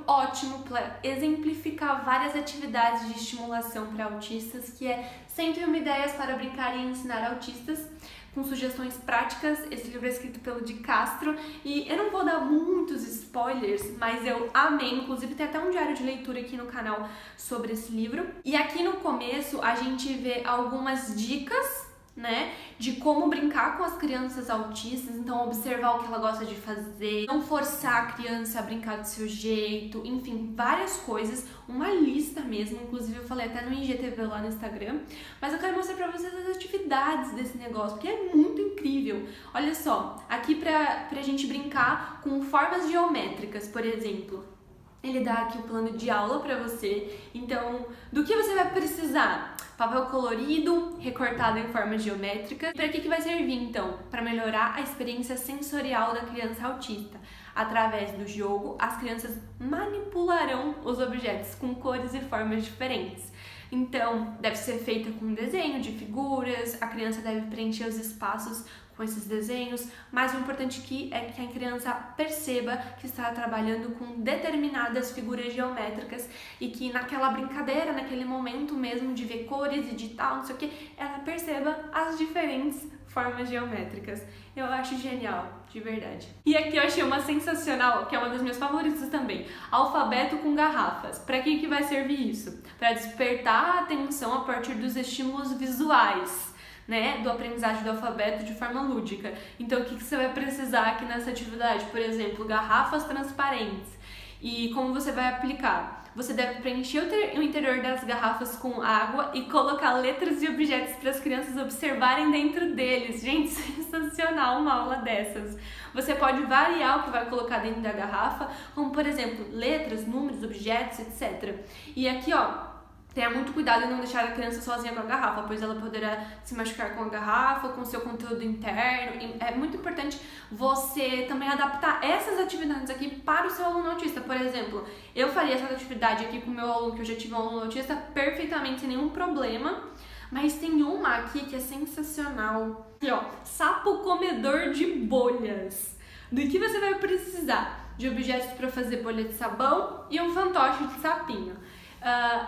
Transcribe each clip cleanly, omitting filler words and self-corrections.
ótimo para exemplificar várias atividades de estimulação para autistas, que é 101 ideias para brincar e ensinar autistas, com sugestões práticas. Esse livro é escrito pelo Di Castro e eu não vou dar muitos spoilers, mas eu amei, inclusive tem até um diário de leitura aqui no canal sobre esse livro. E aqui no começo a gente vê algumas dicas, né, de como brincar com as crianças autistas, então observar o que ela gosta de fazer, não forçar a criança a brincar do seu jeito, enfim, várias coisas, uma lista mesmo, inclusive eu falei até no IGTV lá no Instagram, mas eu quero mostrar pra vocês as atividades desse negócio, porque é muito incrível. Olha só, aqui pra gente brincar com formas geométricas, por exemplo. Ele dá aqui o plano de aula pra você, então, do que você vai precisar? Papel colorido, recortado em formas geométricas. Para que vai servir, então? Para melhorar a experiência sensorial da criança autista. Através do jogo, as crianças manipularão os objetos com cores e formas diferentes. Então, deve ser feita com desenho de figuras, a criança deve preencher os espaços com esses desenhos, mas o importante aqui é que a criança perceba que está trabalhando com determinadas figuras geométricas e que naquela brincadeira, naquele momento mesmo de ver cores e de tal, não sei o que, ela perceba as diferentes formas geométricas. Eu acho genial, de verdade. E aqui eu achei uma sensacional, que é uma das minhas favoritas também, alfabeto com garrafas. Para que vai servir isso? Para despertar a atenção a partir dos estímulos visuais, né, do aprendizagem do alfabeto de forma lúdica. Então, o que você vai precisar aqui nessa atividade? Por exemplo, garrafas transparentes. E como você vai aplicar? Você deve preencher o interior das garrafas com água e colocar letras e objetos para as crianças observarem dentro deles. Gente, sensacional uma aula dessas. Você pode variar o que vai colocar dentro da garrafa, como por exemplo, letras, números, objetos, etc. E aqui, ó, tenha muito cuidado em não deixar a criança sozinha com a garrafa, pois ela poderá se machucar com a garrafa, com o seu conteúdo interno. É muito importante você também adaptar essas atividades aqui para o seu aluno autista. Por exemplo, eu faria essa atividade aqui com o meu aluno, que eu já tive um aluno autista, perfeitamente, sem nenhum problema. Mas tem uma aqui que é sensacional. Aqui, ó, sapo comedor de bolhas. Do que você vai precisar? De objetos para fazer bolha de sabão e um fantoche de sapinho.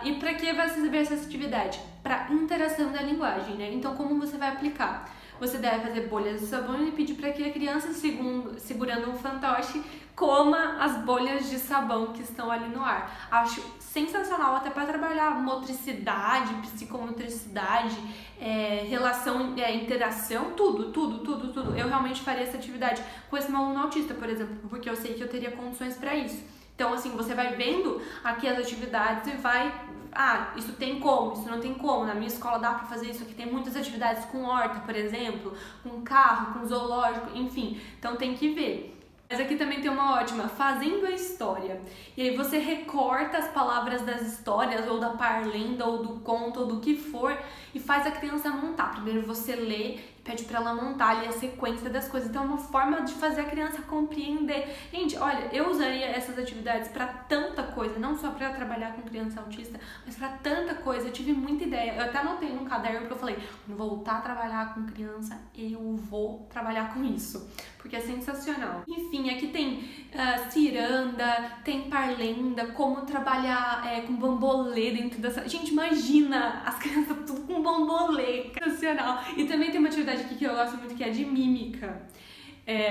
E para que vai servir essa atividade? Para interação da linguagem, né? Então, como você vai aplicar? Você deve fazer bolhas de sabão e pedir para que a criança, segurando um fantoche, coma as bolhas de sabão que estão ali no ar. Acho sensacional até para trabalhar motricidade, psicomotricidade, relação, interação, tudo. Eu realmente faria essa atividade com esse meu aluno autista, por exemplo, porque eu sei que eu teria condições para isso. Então, assim, você vai vendo aqui as atividades e vai... isso tem como, isso não tem como. Na minha escola dá pra fazer isso aqui. Tem muitas atividades com horta, por exemplo, com carro, com zoológico, enfim. Então, tem que ver. Mas aqui também tem uma ótima, fazendo a história. E aí você recorta as palavras das histórias, ou da parlenda, ou do conto, ou do que for, e faz a criança montar. Primeiro você lê e pede pra ela montar ali a sequência das coisas. Então é uma forma de fazer a criança compreender. Gente, olha, eu usaria essas atividades pra tanta coisa, não só pra trabalhar com criança autista, mas pra tanta coisa. Eu tive muita ideia. Eu até anotei num caderno que eu falei, quando voltar a trabalhar com criança, eu vou trabalhar com isso. Porque é sensacional. Enfim, aqui tem ciranda, tem parlenda, como trabalhar com bambolê dentro dessa... Gente, imagina as crianças tudo com bambolê, sensacional. E também tem uma atividade aqui que eu gosto muito, que é de mímica.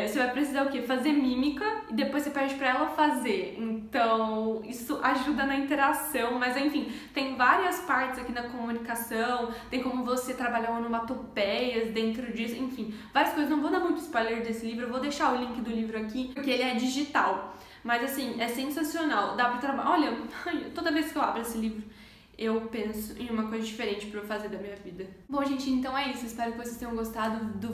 Você vai precisar o quê? Fazer mímica e depois você pede pra ela fazer. Então, isso ajuda na interação, mas enfim, tem várias partes aqui na comunicação, tem como você trabalhar onomatopeias dentro disso, enfim, várias coisas. Não vou dar muito spoiler desse livro, eu vou deixar o link do livro aqui, porque ele é digital. Mas assim, é sensacional, dá pra trabalhar. Olha, toda vez que eu abro esse livro, eu penso em uma coisa diferente pra eu fazer da minha vida. Bom, gente, então é isso. Espero que vocês tenham gostado do